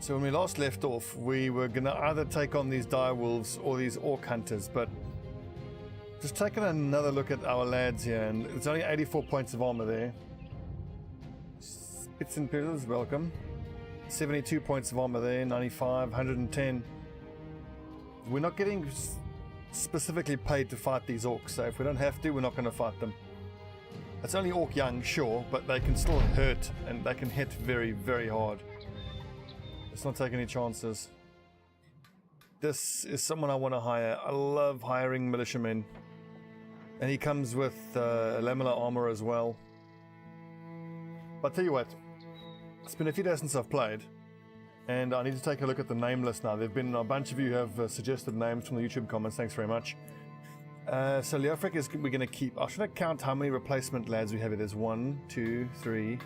So when we last left off, we were going to either take on these dire wolves or these orc hunters, but just taking another look at our lads here, and it's only 84 points of armor there. Spits and Piddles, welcome. 72 points of armor there, 95, 110. We're not getting specifically paid to fight these orcs, so if we don't have to, we're not going to fight them. It's only orc young, sure, but they can still hurt, and they can hit very, very hard. Let's not take any chances. This is someone I want to hire. I love hiring militiamen. And he comes with lamellar armor as well. But I'll tell you what, it's been a few days since I've played, and I need to take a look at the name list now. There have been a bunch of you who have suggested names from the YouTube comments. Thanks very much. So Leofric is we're going to keep. I should count how many replacement lads we have here. There's 1, 2, 3,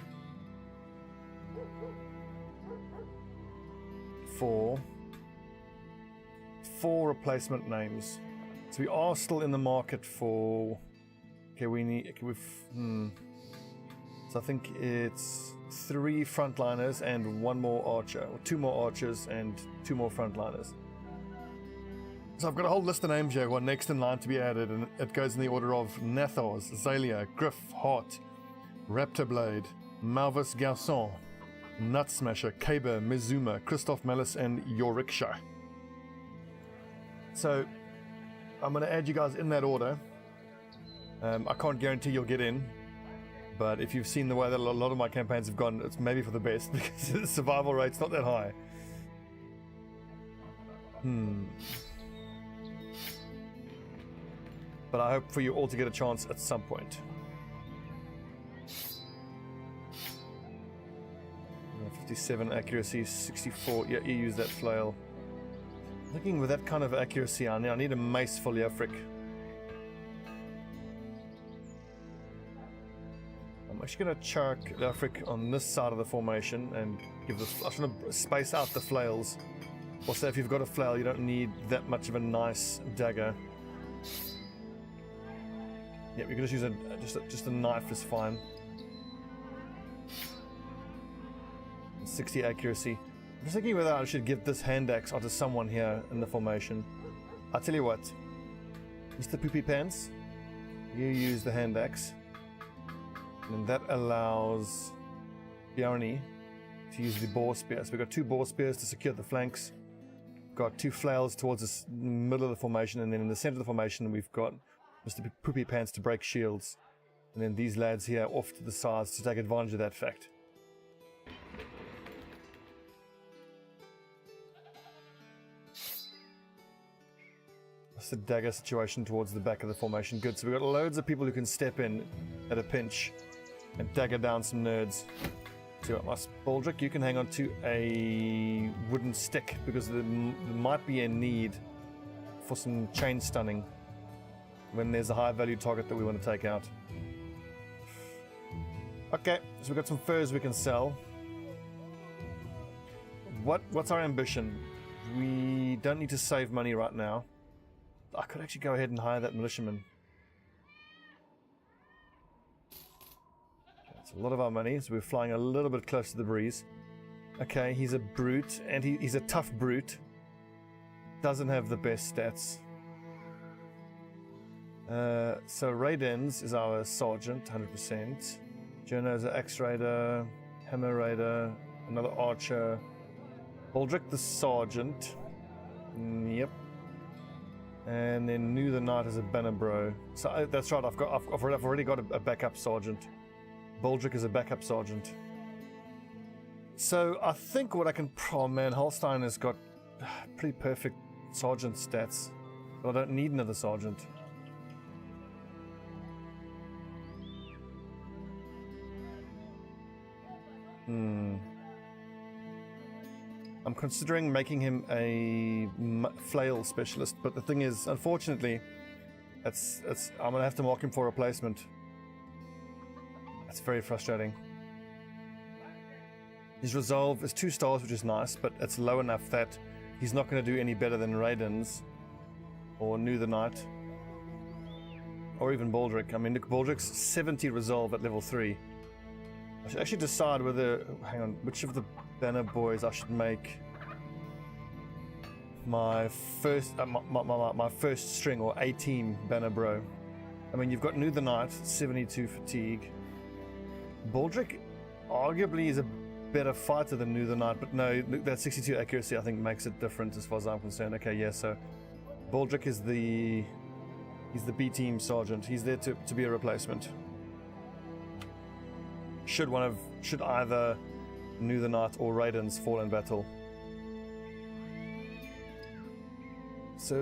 4 replacement names. So we are still in the market for. Okay, we need. Okay, so I think it's 3 frontliners and 1 more archer, or 2 more archers and 2 more frontliners. So I've got a whole list of names here, one next in line to be added, and it goes in the order of Nathos, Zalia, Griff, Hart, Raptorblade, Malvis Garçon, Nutsmasher, Kaber, Mizuma, Christoph Mellis, and Yoriksha. So I'm going to add you guys in that order. I can't guarantee you'll get in, but if you've seen the way that a lot of my campaigns have gone, it's maybe for the best, because the survival rate's not that high. But I hope for you all to get a chance at some point. 57 accuracy, 64. Yeah, you use that flail. Looking with that kind of accuracy, I need a mace for Leofric. I'm actually going to chuck Leofric on this side of the formation and give this. I'm going to space out the flails. Also, if you've got a flail, you don't need that much of a nice dagger. Yeah, we can just use just a knife is fine. 60 accuracy. I'm just thinking whether I should give this hand axe onto someone here in the formation. I'll tell you what, Mr. Poopy Pants, you use the hand axe, and that allows Bjarni to use the boar spear. So we've got 2 boar spears to secure the flanks. We've got 2 flails towards the middle of the formation, and then in the center of the formation we've got Mr. Poopy Pants to break shields, and then these lads here off to the sides to take advantage of that fact. That's the dagger situation towards the back of the formation. Good, so we've got loads of people who can step in at a pinch and dagger down some nerds. So Baldric, you can hang on to a wooden stick, because there might be a need for some chain stunning when there's a high value target that we want to take out. Okay, so we've got some furs we can sell. What's our ambition? We don't need to save money right now. I could actually go ahead and hire that militiaman. That's a lot of our money, so we're flying a little bit close to the breeze. Okay, he's a brute, and he's a tough brute. Doesn't have the best stats. So Raidens is our sergeant, 100%. Jono is an axe raider, hammer raider, another archer. Baldric the sergeant. Yep. And then Nu the knight is a banner bro. So that's right. I've already got a backup sergeant. Baldric is a backup sergeant. So I think what I can. Oh man, Holstein has got pretty perfect sergeant stats, but I don't need another sergeant. I'm considering making him a flail specialist, but the thing is, unfortunately, I'm gonna have to mark him for replacement. That's very frustrating. His resolve is 2 stars, which is nice, but it's low enough that he's not going to do any better than Raidens or Nu the Knight or even Baldric. I mean, look, Baldric's 70 resolve at level 3. I should actually decide whether, hang on, which of the banner boys I should make my first my first string or A-team banner bro. I mean, you've got New the Knight, 72 fatigue. Baldric arguably is a better fighter than New the Knight, but no, that 62 accuracy I think makes it different as far as I'm concerned. Okay, yeah, so Baldric is he's the B-team sergeant. He's there to be a replacement. Should either New the Knight or Raiden's fall in battle. So,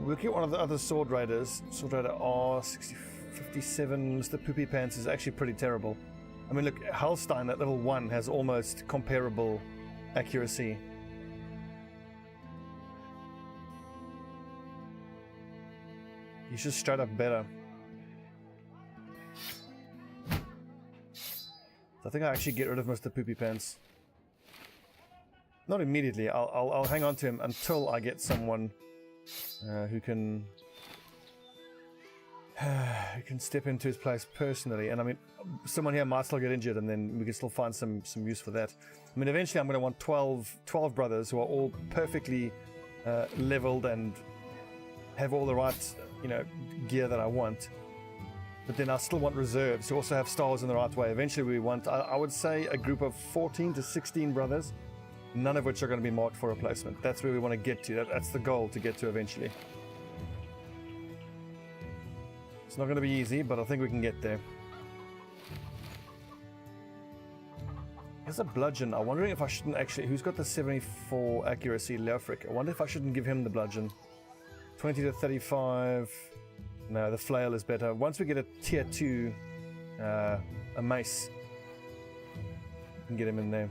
looking at one of the other Sword Raiders, Sword Raider R57, Mr. Poopy Pants is actually pretty terrible. I mean, look, Halstein at level 1 has almost comparable accuracy. He's just straight up better. So I think I actually get rid of Mr. Poopy Pants. Not immediately. I'll hang on to him until I get someone who can step into his place personally. And I mean, someone here might still get injured, and then we can still find some use for that. I mean, eventually I'm going to want 12 brothers who are all perfectly leveled and have all the right, gear that I want. But then I still want reserves who also have stars in the right way. Eventually we want, I would say, a group of 14 to 16 brothers, none of which are going to be marked for replacement. That's where we want to get to. That's the goal to get to eventually. It's not going to be easy, but I think we can get there. There's a bludgeon. I'm wondering if I shouldn't actually... Who's got the 74 accuracy? Leofric. I wonder if I shouldn't give him the bludgeon. 20 to 35... No, the flail is better. Once we get a tier 2, a mace, we can get him in there.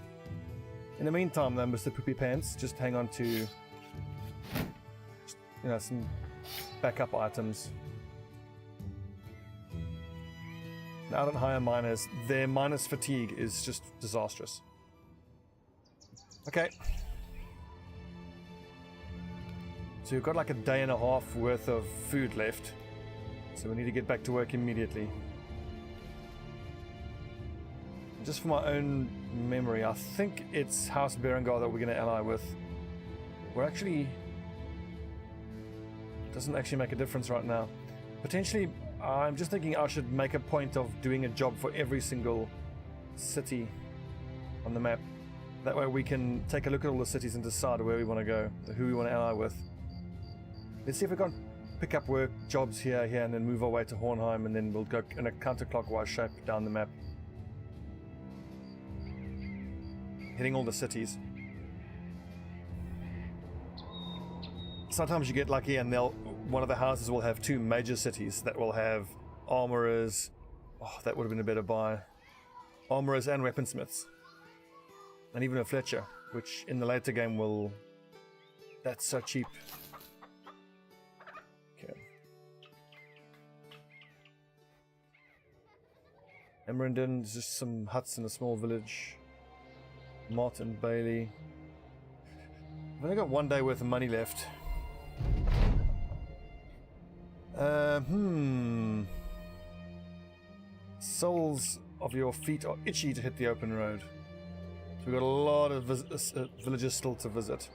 In the meantime, though, Mr. Poopy Pants, just hang on to, some backup items. Now that higher miners, their minus fatigue is just disastrous. Okay. So we've got like a day and a half worth of food left. So we need to get back to work immediately. Just for my own memory, I think it's House Berengar that we're going to ally with. We're actually... Doesn't actually make a difference right now. Potentially, I'm just thinking I should make a point of doing a job for every single city on the map. That way we can take a look at all the cities and decide where we want to go, who we want to ally with. Let's see if we can pick up work jobs here, and then move our way to Hornheim, and then we'll go in a counterclockwise shape down the map, hitting all the cities. Sometimes you get lucky, and one of the houses will have 2 major cities that will have armorers. Oh, that would have been a better buy. Armorers and weaponsmiths, and even a Fletcher, which in the later game will... That's so cheap. Emerendon is just some huts in a small village. Mott and Bailey. I've only got 1 day worth of money left. Soles of your feet are itchy to hit the open road. So we've got a lot of villages still to visit.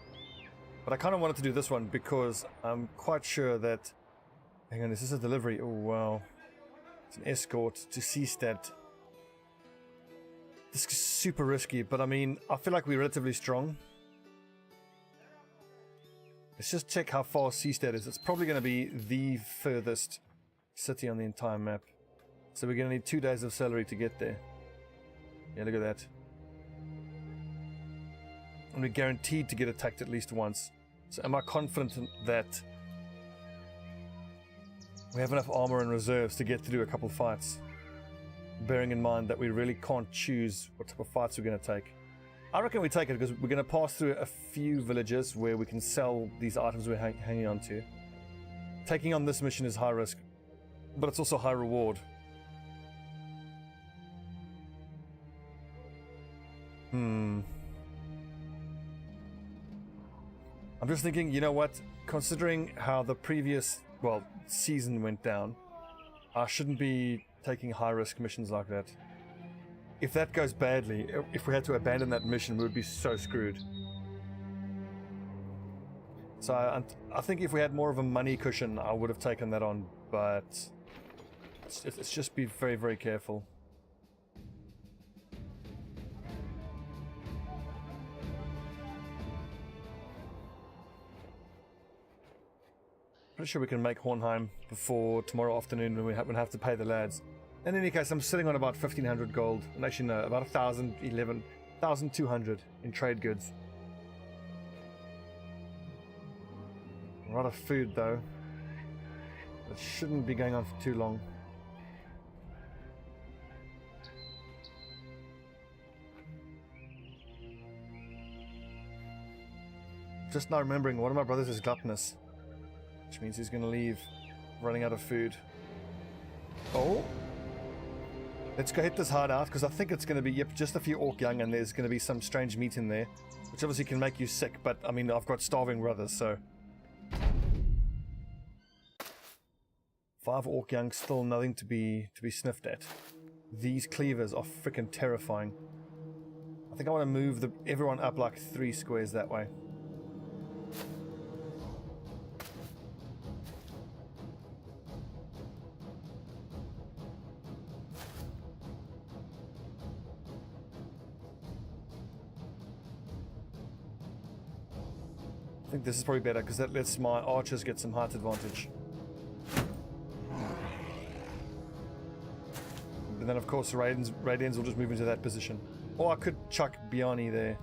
But I kind of wanted to do this one because I'm quite sure that... Hang on, is this a delivery? Oh wow. It's an escort to Seastead. This is super risky, but I mean, I feel like we're relatively strong. Let's just check how far Seastead is. It's probably going to be the furthest city on the entire map. So we're going to need 2 days of salary to get there. Yeah, look at that. And we're guaranteed to get attacked at least once. So am I confident that we have enough armor and reserves to get to do a couple fights? Bearing in mind that we really can't choose what type of fights we're going to take. I reckon we take it because we're going to pass through a few villages where we can sell these items we're hanging on to. Taking on this mission is high risk, but it's also high reward. I'm just thinking, you know what? Considering how the previous, season went down, I shouldn't be taking high-risk missions like that. If that goes badly, if we had to abandon that mission, we would be so screwed. So I think if we had more of a money cushion, I would have taken that on, but it's just be very, very careful. Pretty sure we can make Hornheim before tomorrow afternoon when we have to pay the lads. In any case, I'm sitting on about 1,500 gold, and actually no, about 1,200 in trade goods. A lot of food though. It shouldn't be going on for too long. Just now remembering, one of my brothers is gluttonous, which means he's going to leave running out of food. Oh! Let's go hit this hard out, because I think it's going to be, yep, just a few orc young, and there's going to be some strange meat in there, which obviously can make you sick, but I mean, I've got starving brothers, so... 5 orc young, still nothing to be sniffed at. These cleavers are freaking terrifying. I think I want to move everyone up like 3 squares that way. I think this is probably better because that lets my archers get some height advantage. And then of course the Radians will just move into that position. Or I could chuck Bjarni there.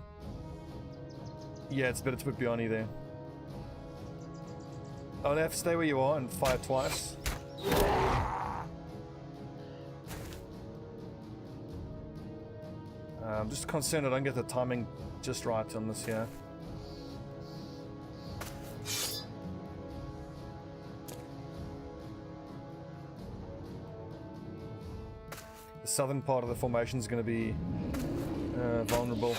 Yeah, it's better to put Bjarni there. Oh, they have to stay where you are and fire twice. I'm just concerned I don't get the timing just right on this here. The southern part of the formation is going to be vulnerable.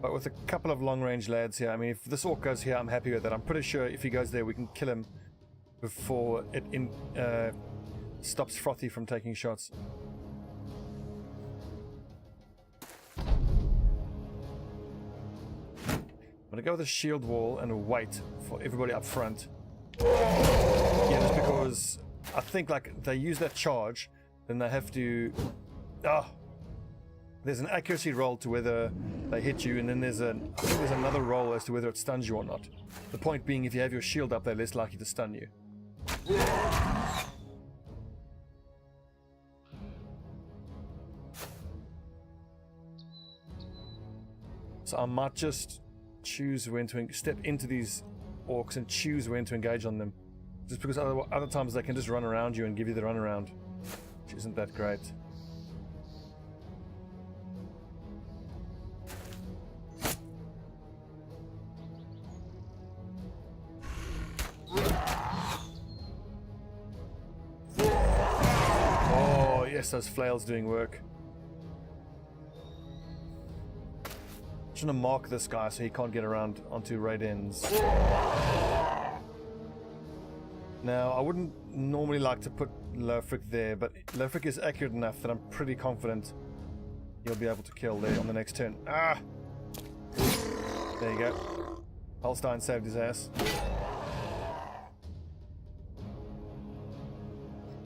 But with a couple of long-range lads here, I mean, if this orc goes here, I'm happy with that. I'm pretty sure if he goes there, we can kill him before it stops Frothy from taking shots. I'm going to go with a shield wall and wait for everybody up front. Yeah, just because I think like they use that charge, then they have to... there's an accuracy roll to whether they hit you, and then I think there's another roll as to whether it stuns you or not. The point being, if you have your shield up, they're less likely to stun you. So I might just choose when to step into these orcs and choose when to engage on them. Just because other times they can just run around you and give you the runaround, which isn't that great. Oh yes, those flails doing work. I'm trying to mark this guy so he can't get around onto raid ends. Now, I wouldn't normally like to put Lofric there, but Lofric is accurate enough that I'm pretty confident he'll be able to kill there on the next turn. Ah! There you go. Holstein saved his ass.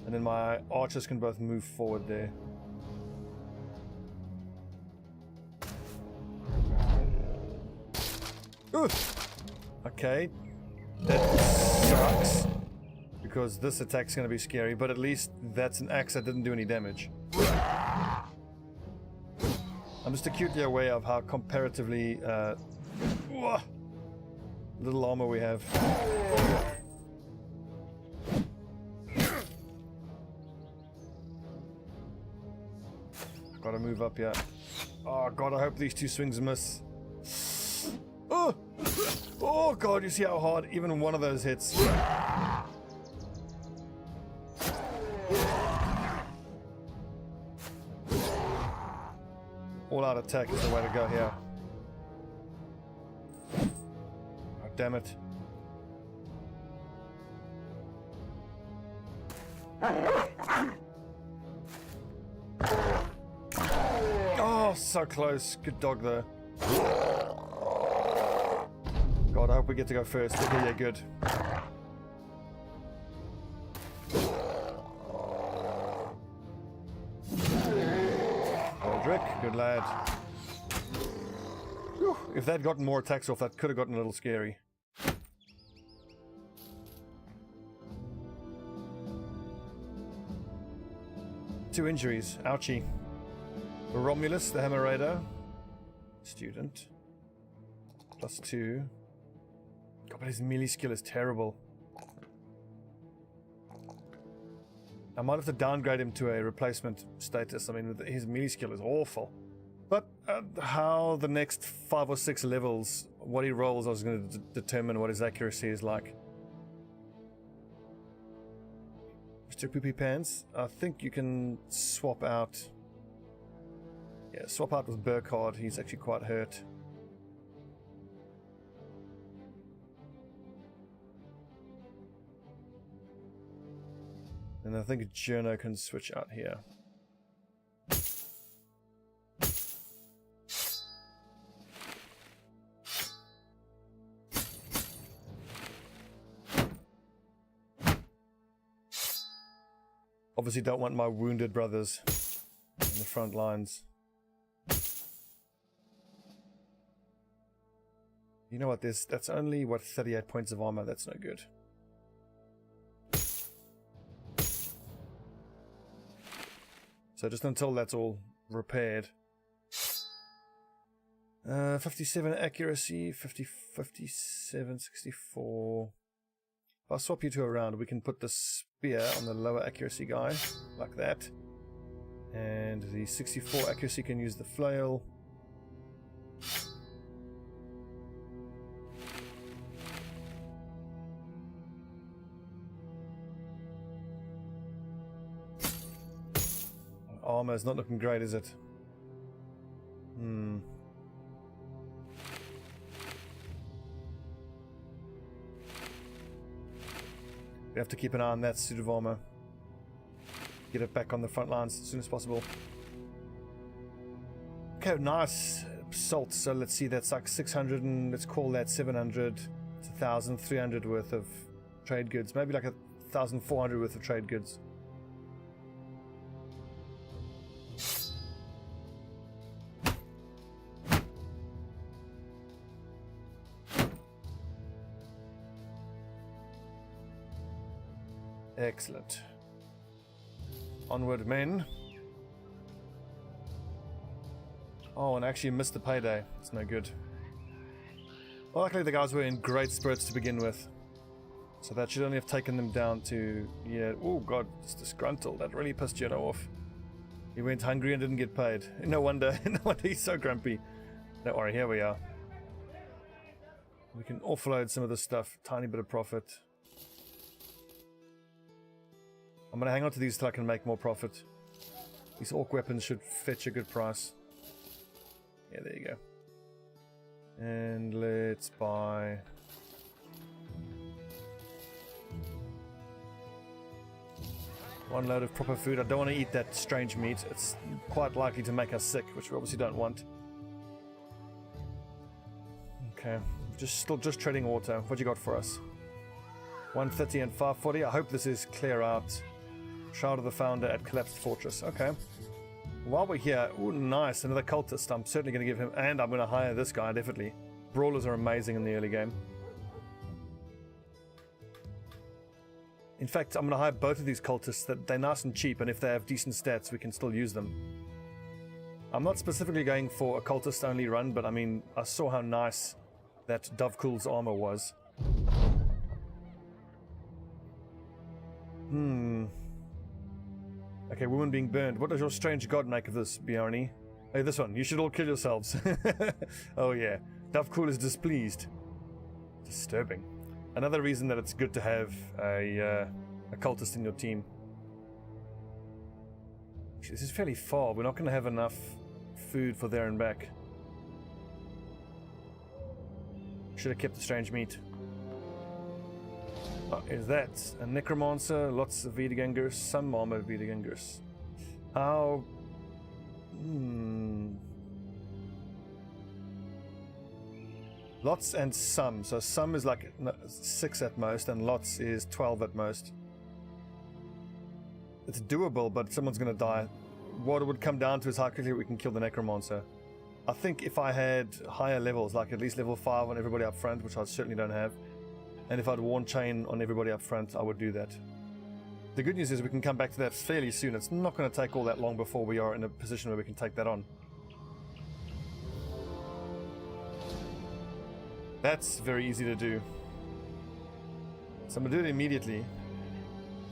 And then my archers can both move forward there. Ooh. Okay. That sucks. Because this attack's going to be scary, but at least that's an axe that didn't do any damage. I'm just acutely aware of how comparatively little armor we have. Gotta move up here. Oh god, I hope these 2 swings miss. Oh god, you see how hard even one of those hits. All-out attack is the way to go here. Oh, damn it. Oh, so close. Good dog, though. God, I hope we get to go first. Okay, yeah, good. Aldrich, good lad. Whew, if they'd gotten more attacks off, that could have gotten a little scary. Two injuries. Ouchie. Romulus, the Hammer Raider. Student. +2. God, but his melee skill is terrible. I might have to downgrade him to a replacement status. I mean, his melee skill is awful. But how the next 5 or 6 levels, what he rolls, I was going to determine what his accuracy is like. Mr. Poopy Pants, I think you can swap out. Yeah, swap out with Burkhardt. He's actually quite hurt. And I think Journo can switch out here. Obviously don't want my wounded brothers in the front lines. You know what, that's only, what, 38 points of armor. That's no good. So just until that's all repaired. 57 accuracy, 57, 64. If I swap you two around, we can put the spear on the lower accuracy guy, like that. And the 64 accuracy can use the flail. Armor is not looking great, is it? We have to keep an eye on that suit of armor. Get it back on the front lines as soon as possible. Okay, nice salt. So let's see, that's like 600 and let's call that 700. It's 1,300 worth of trade goods. Maybe like 1,400 worth of trade goods. Excellent. Onward, men. Oh, and I actually missed the payday. It's no good. Well, luckily the guys were in great spirits to begin with. So that should only have taken them down to... Yeah, oh god, it's disgruntled. That really pissed Jenna off. He went hungry and didn't get paid. No wonder, no wonder he's so grumpy. Don't worry, here we are. We can offload some of this stuff. Tiny bit of profit. I'm going to hang on to these till I can make more profit. These orc weapons should fetch a good price. Yeah, there you go. And let's buy... one load of proper food. I don't want to eat that strange meat. It's quite likely to make us sick, which we obviously don't want. Okay, still just treading water. What you got for us? 130 and 540. I hope this is clear out. Shroud of the Founder at Collapsed Fortress. Okay. While we're here, ooh, nice, another cultist. I'm certainly going to give him, and I'm going to hire this guy, definitely. Brawlers are amazing in the early game. In fact, I'm going to hire both of these cultists. That they're nice and cheap, and if they have decent stats, we can still use them. I'm not specifically going for a cultist-only run, but I mean, I saw how nice that Dovecool's armor was. Okay, woman being burned. What does your strange god make of this, Bjarni? Hey, this one. You should all kill yourselves. Oh yeah. Dovecool is displeased. Disturbing. Another reason that it's good to have a cultist in your team. This is fairly far. We're not going to have enough food for there and back. Should have kept the strange meat. Oh, is that a necromancer? Lots of Wiedergängers, some armored Wiedergängers. How? Lots and some. So some is like 6 at most, and lots is 12 at most. It's doable, but someone's going to die. What it would come down to is how quickly we can kill the necromancer. I think if I had higher levels, like at least level 5 on everybody up front, which I certainly don't have, and if I'd warn chain on everybody up front, I would do that. The good news is we can come back to that fairly soon. It's not going to take all that long before we are in a position where we can take that on. That's very easy to do. So I'm going to do it immediately.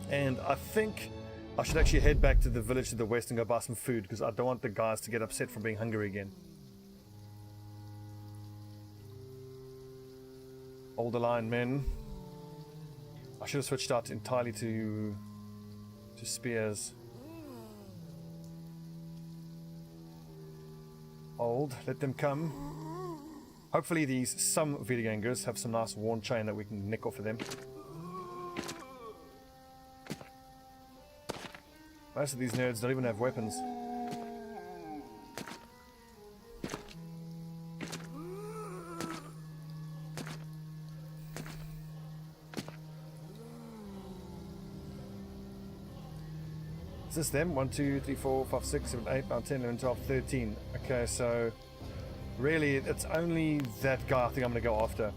And I think I should actually head back to the village to the west and go buy some food, because I don't want the guys to get upset from being hungry again. Hold the line, men. I should have switched out entirely to spears. Hold, let them come. Hopefully these some Vidagangers have some nice worn chain that we can nick off of them. Most of these nerds don't even have weapons. Is this them? 1, 2, 3, 4, 5, 6, 7, 8, 9, 10, 11, 12, 13. Okay, so really it's only that guy I think I'm going to go after.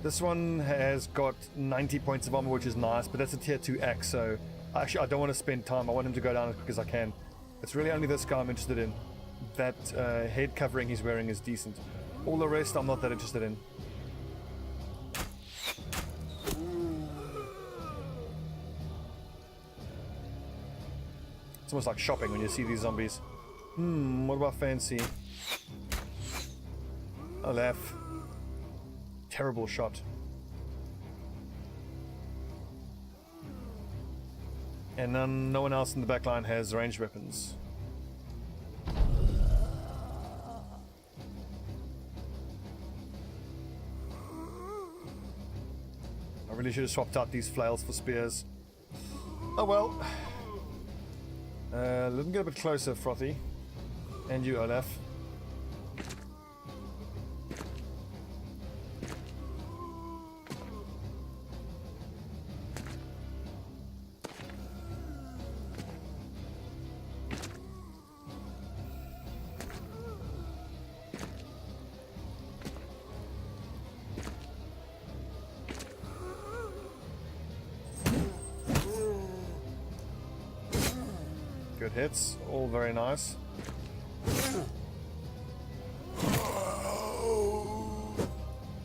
This one has got 90 points of armor, which is nice, but that's a tier 2 axe, so actually I don't want to spend time. I want him to go down as quick as I can. It's really only this guy I'm interested in. That head covering he's wearing is decent. All the rest I'm not that interested in. It's almost like shopping when you see these zombies. What about fancy? I'll laugh. Terrible shot. And no one else in the back line has ranged weapons. I really should have swapped out these flails for spears. Oh well. Let them get a bit closer, Frothy. And you, Olaf. Good hits, all very nice.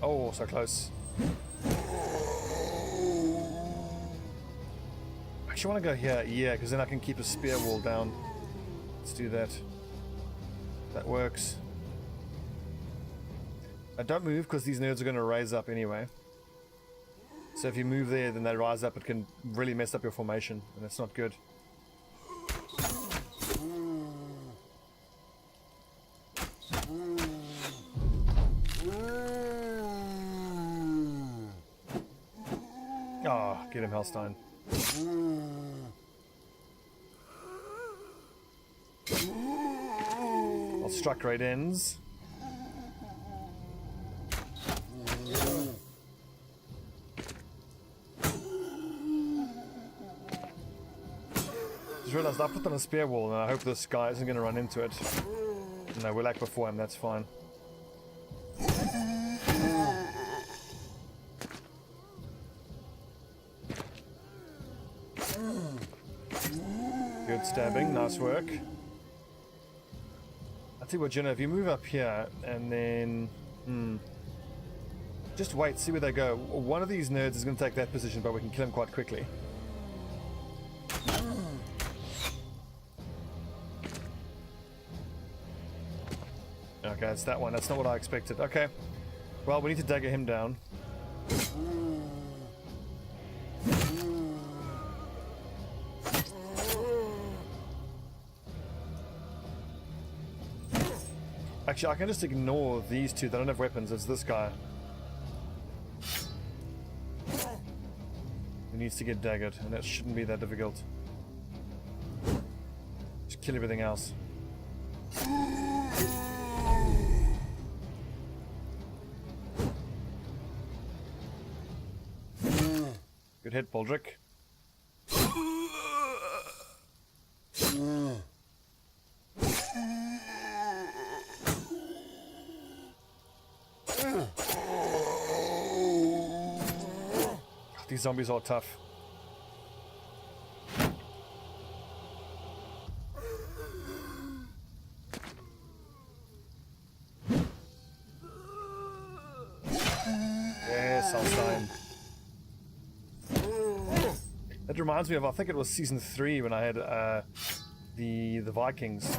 Oh, so close. I actually want to go here, yeah, because then I can keep a spear wall down. Let's do that. That works. Don't move, because these nerds are going to raise up anyway. So if you move there, then they rise up, it can really mess up your formation, and that's not good. Ah, oh, get him, Hellstein. I'll strike right ends. Just realized I put on a spear wall and I hope this guy isn't going to run into it. No, we're like before him, that's fine. Good stabbing, nice work. I'll tell you what, Jenna, if you move up here and then... just wait, see where they go. One of these nerds is going to take that position, but we can kill him quite quickly. Okay, it's that one. That's not what I expected. Okay. Well, we need to dagger him down. Actually, I can just ignore these two. They don't have weapons. It's this guy. He needs to get daggered, and that shouldn't be that difficult. Just kill everything else. hit, Baldric. These zombies are tough. Yes, I'll sign. That reminds me of, I think it was season 3 when I had the Vikings.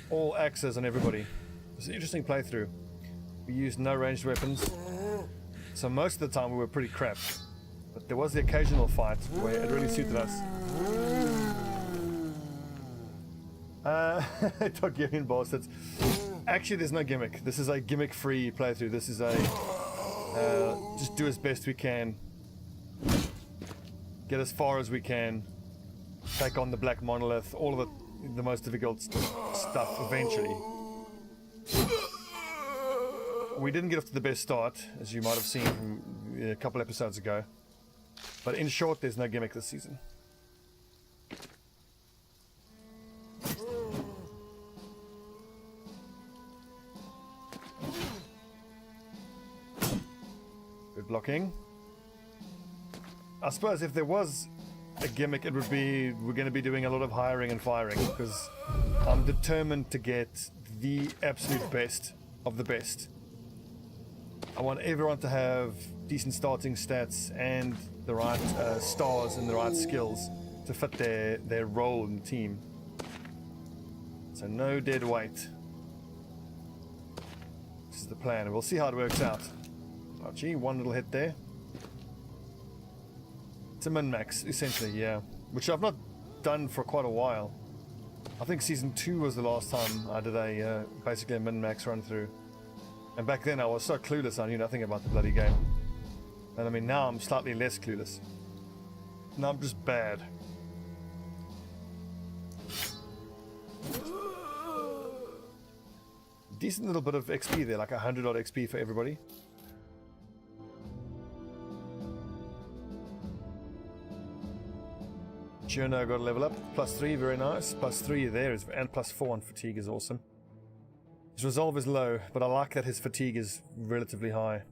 All axes on everybody. It was an interesting playthrough. We used no ranged weapons, so most of the time we were pretty crap. But there was the occasional fight where it really suited us. Targaryen bastards. Actually, there's no gimmick. This is a gimmick-free playthrough. This is a just do as best we can, get as far as we can, take on the Black Monolith, all of the most difficult stuff eventually. We didn't get off to the best start, as you might have seen from a couple episodes ago. But in short, there's no gimmick this season. Good blocking. I suppose if there was a gimmick, it would be we're going to be doing a lot of hiring and firing, because I'm determined to get the absolute best of the best. I want everyone to have decent starting stats and the right stars and the right skills to fit their role in the team. So no dead weight. This is the plan. We'll see how it works out. Oh, gee, one little hit there. It's a min-max, essentially, yeah. Which I've not done for quite a while. I think season 2 was the last time I did a basically a min-max run through. And back then I was so clueless, I knew nothing about the bloody game. And I mean, now I'm slightly less clueless. Now I'm just bad. Decent little bit of XP there, like 100 odd XP for everybody. Journo got a level up, +3, very nice. +3 there, and +4 on fatigue is awesome. His resolve is low, but I like that his fatigue is relatively high.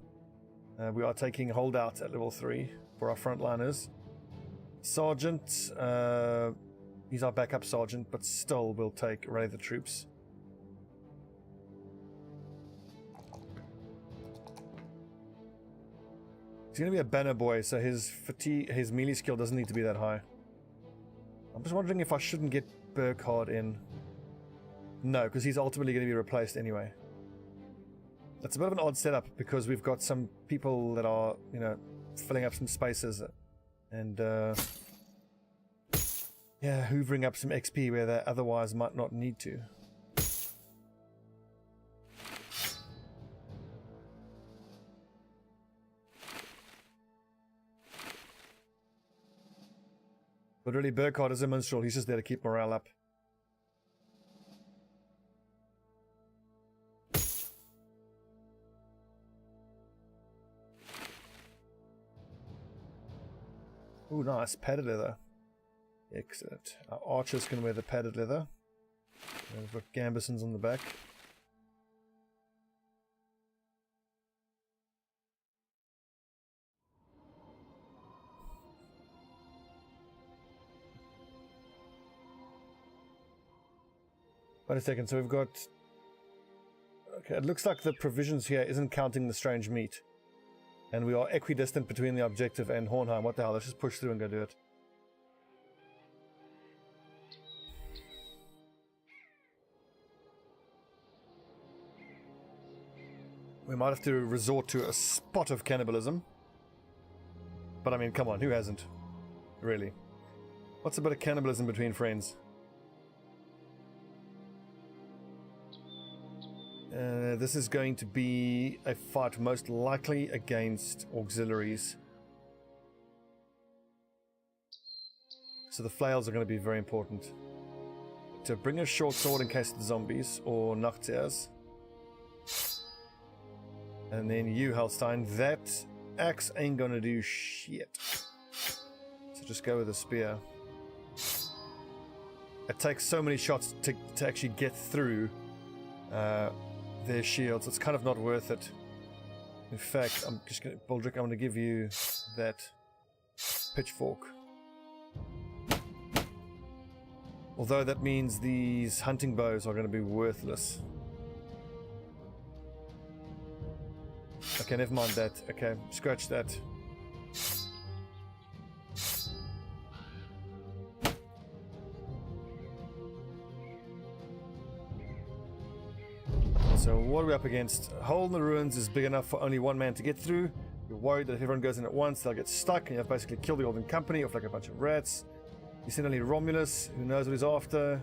We are taking holdout at level 3 for our frontliners. Sergeant, he's our backup sergeant, but still will take rally the troops. He's going to be a banner boy, so his melee skill doesn't need to be that high. I'm just wondering if I shouldn't get Burkhard in. No, because he's ultimately going to be replaced anyway. That's a bit of an odd setup because we've got some people that are, you know, filling up some spaces and, yeah, hoovering up some XP where they otherwise might not need to. But really, Burkhard is a minstrel. He's just there to keep morale up. Ooh, nice. Padded leather. Excellent. Our archers can wear the padded leather. And we've got gambesons on the back. Wait a second, so we've got... Okay, it looks like the provisions here isn't counting the strange meat. And we are equidistant between the objective and Hornheim. What the hell, let's just push through and go do it. We might have to resort to a spot of cannibalism. But I mean, come on, who hasn't? Really. What's a bit of cannibalism between friends? This is going to be a fight most likely against auxiliaries. So the flails are going to be very important. To bring a short sword in case of the zombies, or Nachters. And then you, Halstein, that axe ain't going to do shit. just go with a spear. It takes so many shots to actually get through their shields. It's kind of not worth it. In fact, I'm just going to, Baldric, I'm going to give you that pitchfork. Although that means these hunting bows are going to be worthless. Okay, never mind that. Okay, scratch that. So what are we up against? A hole in the ruins is big enough for only one man to get through. You're worried that if everyone goes in at once, they'll get stuck and you have basically killed the Golden Company off like a bunch of rats. You send only Romulus, who knows what he's after. A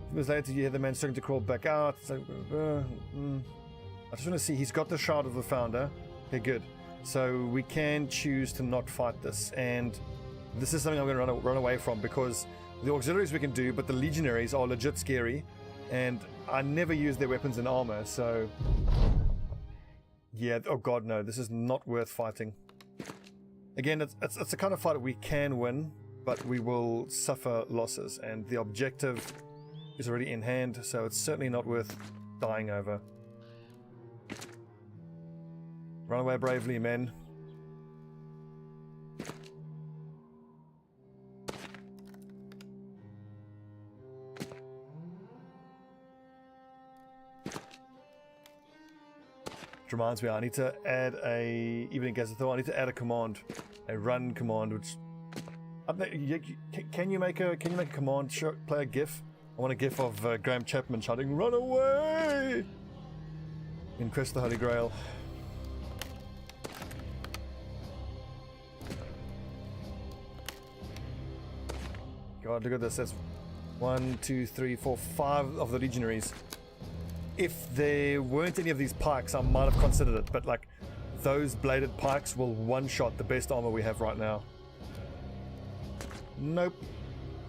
few minutes later, you hear the man starting to crawl back out. It's like, I just want to see, he's got the Shroud of the Founder. Okay, good. So we can choose to not fight this, and this is something I'm going to run away from, because the auxiliaries we can do, but the legionaries are legit scary, and I never use their weapons and armor, so yeah, oh god no, this is not worth fighting. Again, it's the kind of fight we can win, but we will suffer losses, and the objective is already in hand, so it's certainly not worth dying over. Run away bravely, men. Which reminds me, I need to add a, even in Gazetho, I need to add a command, a run command, which can you make a command? Play a GIF. I want a GIF of Graham Chapman shouting, "Run away!" in Quest of the Holy Grail. God, look at this. That's 1, 2, 3, 4, 5 of the legionaries. If there weren't any of these pikes, I might have considered it, but like, those bladed pikes will one-shot the best armor we have right now. Nope.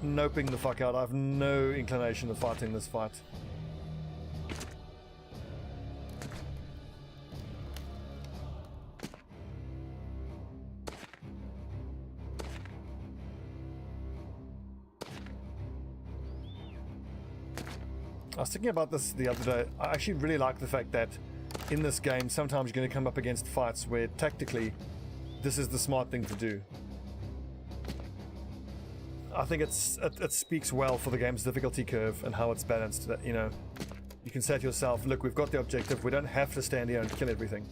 Noping the fuck out. I have no inclination of fighting this fight. I was thinking about this the other day. I actually really like the fact that in this game, sometimes you're going to come up against fights where tactically this is the smart thing to do. I think it speaks well for the game's difficulty curve and how it's balanced. That, you know, you can say to yourself, look, we've got the objective, we don't have to stand here and kill everything.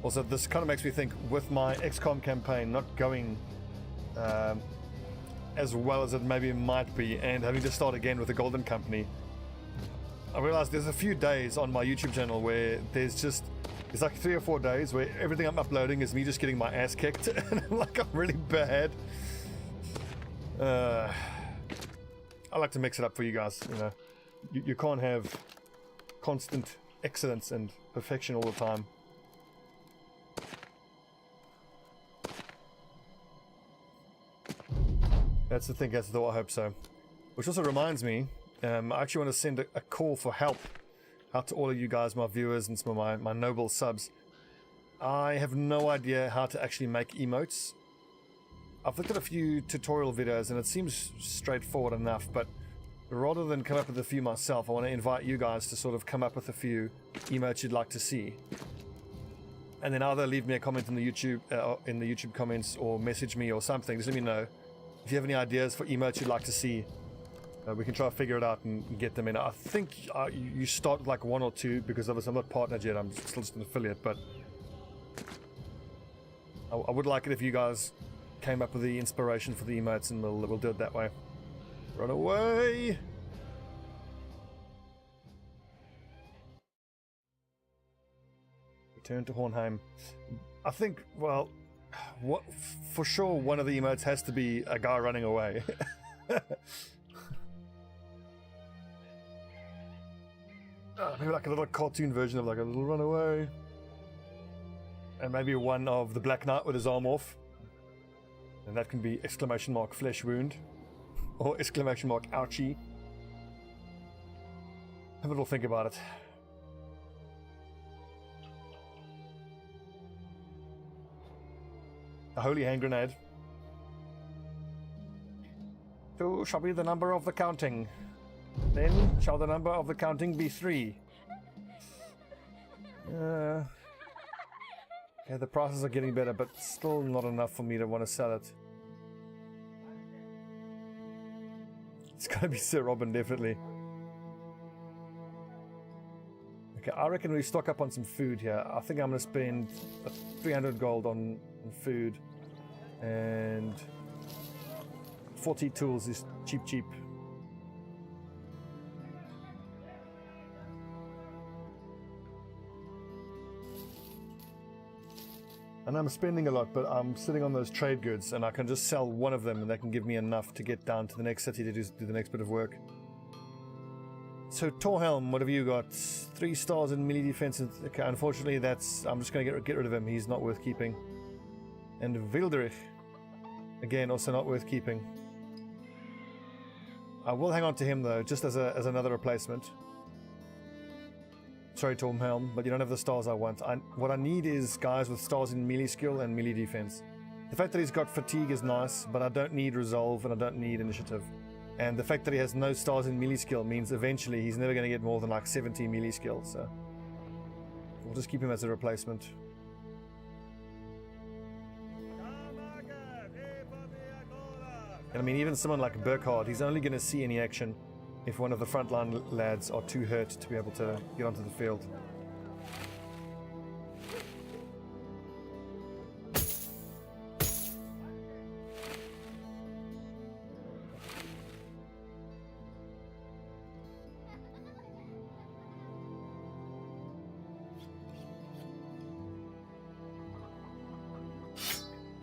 Also, this kind of makes me think, with my XCOM campaign not going as well as it maybe might be, and having to start again with the Golden Company, I realized there's a few days on my YouTube channel where there's like 3 or 4 days where everything I'm uploading is me just getting my ass kicked, and I'm like, I'm really bad. I like to mix it up for you guys, you know. You can't have constant excellence and perfection all the time. That's the thing, though, I hope so. Which also reminds me, I actually want to send a call for help out to all of you guys, my viewers, and some of my noble subs. I have no idea how to actually make emotes. I've looked at a few tutorial videos and it seems straightforward enough, but rather than come up with a few myself, I want to invite you guys to sort of come up with a few emotes you'd like to see. And then either leave me a comment in the YouTube comments, or message me or something. Just let me know. If you have any ideas for emotes you'd like to see, we can try to figure it out and get them in. I think you start with like 1 or 2, because obviously I'm not partnered yet, I'm still just an affiliate, but I would like it if you guys came up with the inspiration for the emotes, and we'll do it that way. Run away! Return to Hornheim. I think, well, for sure one of the emotes has to be a guy running away. Maybe like a little cartoon version of like a little runaway. And maybe one of the Black Knight with his arm off. And that can be exclamation mark flesh wound. Or exclamation mark ouchie. Have a little think about it. A holy hand grenade. 2 shall be the number of the counting. Then shall the number of the counting be 3. Okay, the prices are getting better, but still not enough for me to want to sell it. It's gonna be Sir Robin, definitely. Okay, I reckon we stock up on some food here. I think I'm gonna spend 300 gold on food, and 40 tools is cheap. And I'm spending a lot, but I'm sitting on those trade goods, and I can just sell one of them, and that can give me enough to get down to the next city to do the next bit of work. So Torhelm, what have you got? 3 stars in melee defense. Okay, unfortunately, that's I'm just going to get rid of him. He's not worth keeping. And Wilderich, again, also not worth keeping. I will hang on to him though, just as another replacement. Sorry, Torhelm, but you don't have the stars I want. What I need is guys with stars in melee skill and melee defense. The fact that he's got fatigue is nice, but I don't need resolve and I don't need initiative. And the fact that he has no stars in melee skill means eventually he's never going to get more than like 70 melee skill, so we'll just keep him as a replacement. And I mean, even someone like Burkhard, he's only going to see any action if one of the frontline lads are too hurt to be able to get onto the field.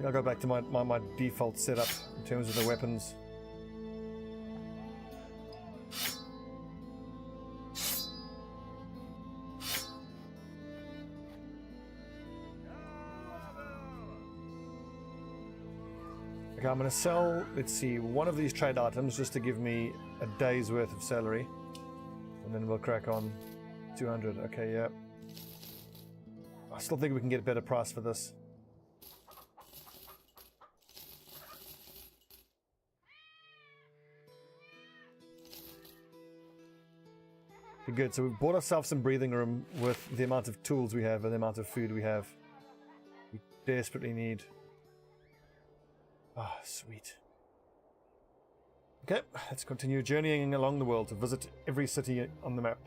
I'll go back to my default setup in terms of the weapons. Okay, I'm going to sell, let's see, one of these trade items just to give me a day's worth of salary. And then we'll crack on. 200, okay, yeah. I still think we can get a better price for this. Good, so we've bought ourselves some breathing room with the amount of tools we have and the amount of food we have. We desperately need. Ah, sweet. Okay, let's continue journeying along the world to visit every city on the map.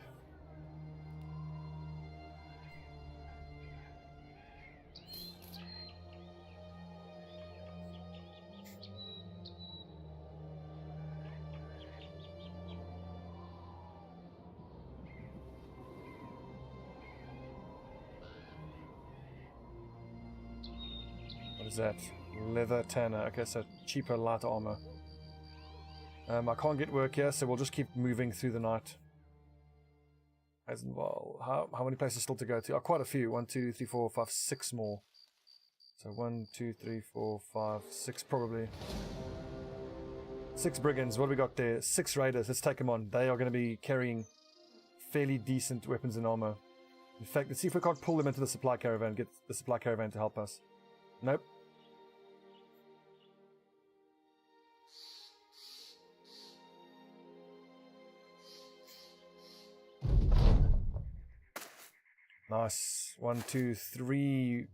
What is that? Leather tanner. Okay, so cheaper light armor. I can't get work here, so we'll just keep moving through the night. Eisenwald. How many places still to go to? Oh, quite a few. 1, 2, 3, 4, 5, 6 more. So 1, 2, 3, 4, 5, 6 probably. 6 brigands. What have we got there? 6 raiders. Let's take them on. They are going to be carrying fairly decent weapons and armor. In fact, let's see if we can't pull them into the supply caravan. Get the supply caravan to help us. Nope. Nice. 1, 2, 3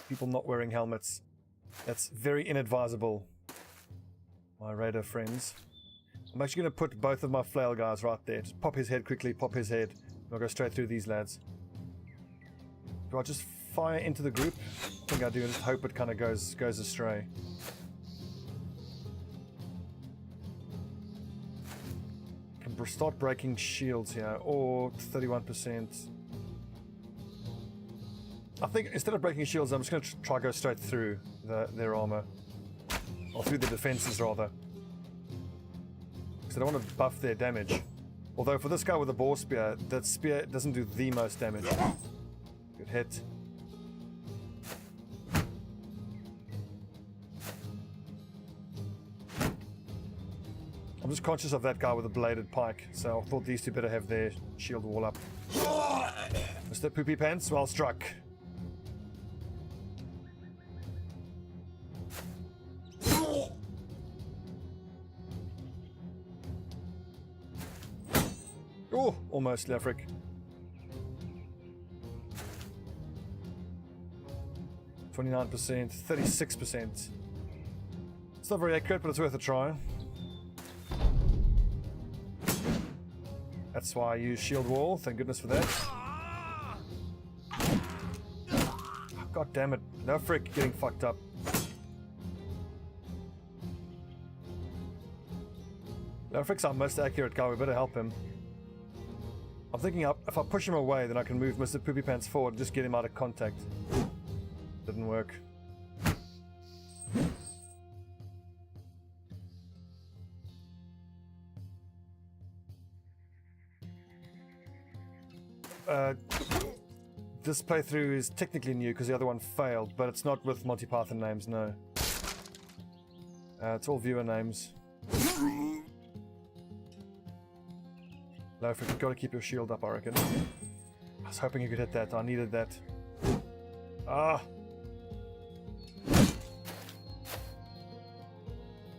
people not wearing helmets. That's very inadvisable, my raider friends. I'm actually going to put both of my flail guys right there. Just pop his head quickly, pop his head. I'll go straight through these lads. Do I just fire into the group? I think I do, and just hope it kind of goes astray. Can start breaking shields here, or 31%. I think instead of breaking shields, I'm just going to try go straight through their armor. Or through the defenses, rather. because I don't want to buff their damage. Although for this guy with a boar spear, that spear doesn't do the most damage. Good hit. I'm just conscious of that guy with a bladed pike, so I thought these two better have their shield wall up. Mr. Poopy Pants, well struck. Oh, almost, Lefric. %, 36%. It's not very accurate, but it's worth a try. That's why I use shield wall, thank goodness for that. God damn it, Lefric getting fucked up. Lefric's our most accurate guy, we better help him. I'm thinking if I push him away, then I can move Mr. Poopy Pants forward and just get him out of contact. Didn't work. This playthrough is technically new because the other one failed, but it's not with Monty Python names, no. It's all viewer names. Lofric, you've got to keep your shield up, I reckon. I was hoping you could hit that. I needed that. Ah!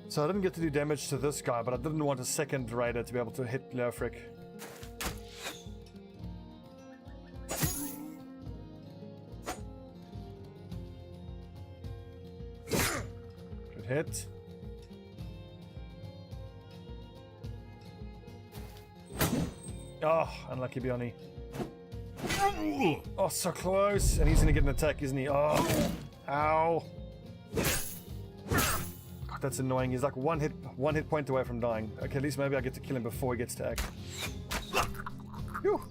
So I didn't get to do damage to this guy, but I didn't want a second raider to be able to hit Lofric. Good hit. Oh, unlucky Bionny. Oh, so close. And he's going to get an attack, isn't he? Oh, ow. God, that's annoying. He's like one hit point away from dying. Okay, at least maybe I get to kill him before he gets to act. Whew.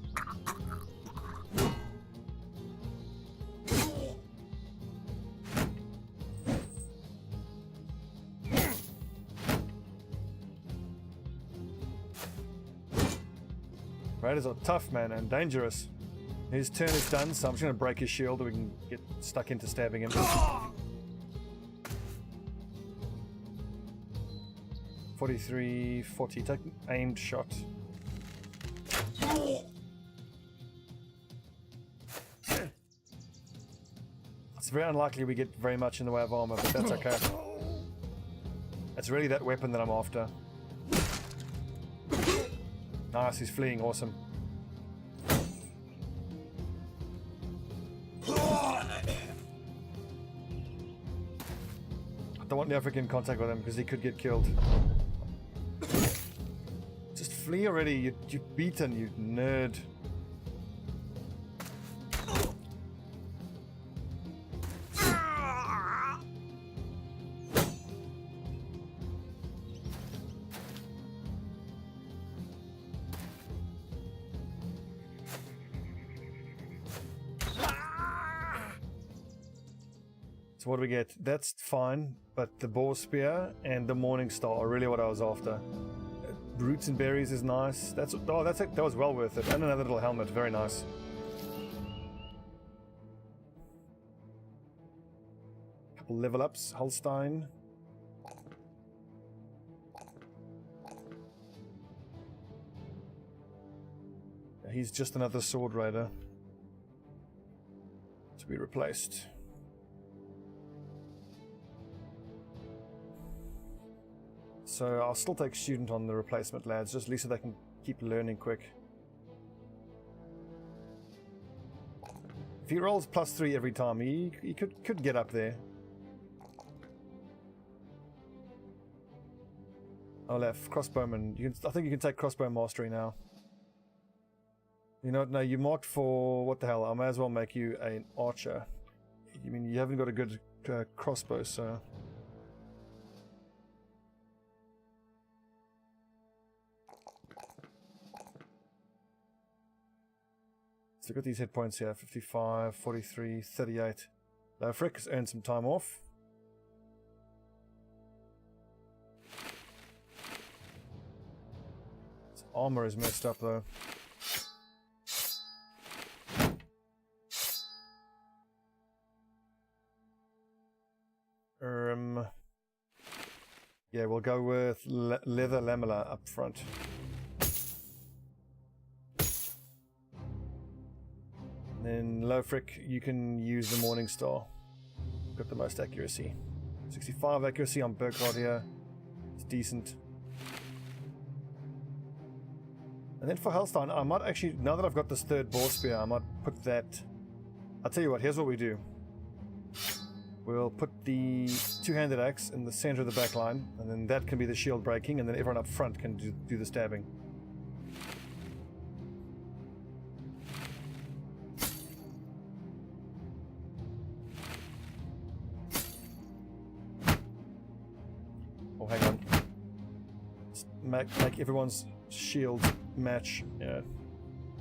Raiders are tough, man, and dangerous. His turn is done, so I'm just going to break his shield so we can get stuck into stabbing him. 43, 40, take an aimed shot. It's very unlikely we get very much in the way of armor, but that's okay. It's really that weapon that I'm after. Nice, he's fleeing, awesome. I don't want the African contact with him because he could get killed. Just flee already, you're beaten, you nerd. So what do we get? That's fine, but the boar spear and the morning star are really what I was after. Roots and berries is nice. That was well worth it. And another little helmet, very nice. Couple level ups, Holstein. He's just another sword raider to be replaced. So I'll still take student on the replacement lads, just at least so they can keep learning quick. If he rolls +3 every time, he could get up there. Oh, left crossbowman. I think you can take crossbow mastery now. You know what? No, you marked for what the hell? I may as well make you an archer. You mean you haven't got a good crossbow, so. So look at these hit points here, 55, 43, 38. Frick has earned some time off. Armor is messed up though. Yeah, we'll go with leather lamella up front. And then Lofric, you can use the Morning Star. Got the most accuracy. 65 accuracy on Burkhardt here. It's decent. And then for Hellstein, I might actually, now that I've got this third boar spear, I might put that... I'll tell you what, here's what we do. We'll put the two-handed axe in the center of the back line, and then that can be the shield breaking, and then everyone up front can do the stabbing. Oh, hang on. Just make everyone's shields match. Yeah.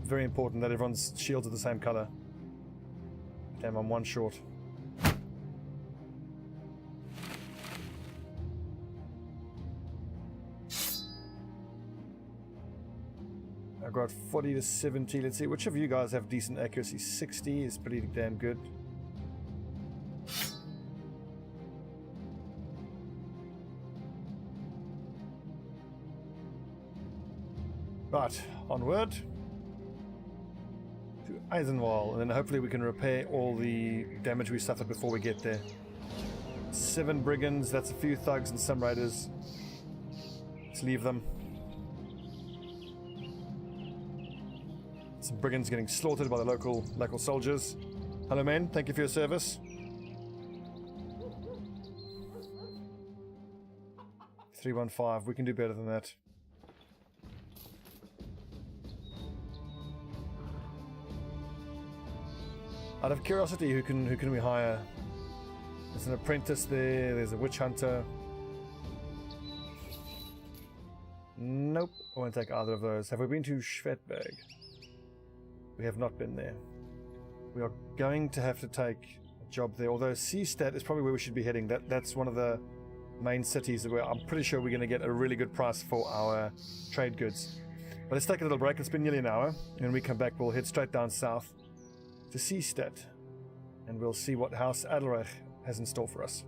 Very important that everyone's shields are the same color. Damn, I'm one short. I've got 40 to 70. Let's see, which of you guys have decent accuracy? 60 is pretty damn good. Right, onward to Eisenwall, and then hopefully we can repair all the damage we suffered before we get there. 7 brigands, that's a few thugs and some raiders. Let's leave them. Some brigands getting slaughtered by the local soldiers. Hello men, thank you for your service. 315, we can do better than that. Out of curiosity, who can we hire? There's an apprentice there, there's a witch hunter. Nope, I won't take either of those. Have we been to Schwertberg? We have not been there. We are going to have to take a job there, although Seastead is probably where we should be heading. That's one of the main cities where I'm pretty sure we're going to get a really good price for our trade goods. But let's take a little break. It's been nearly an hour, and when we come back we'll head straight down south to Seastead, and we'll see what House Adelreich has in store for us.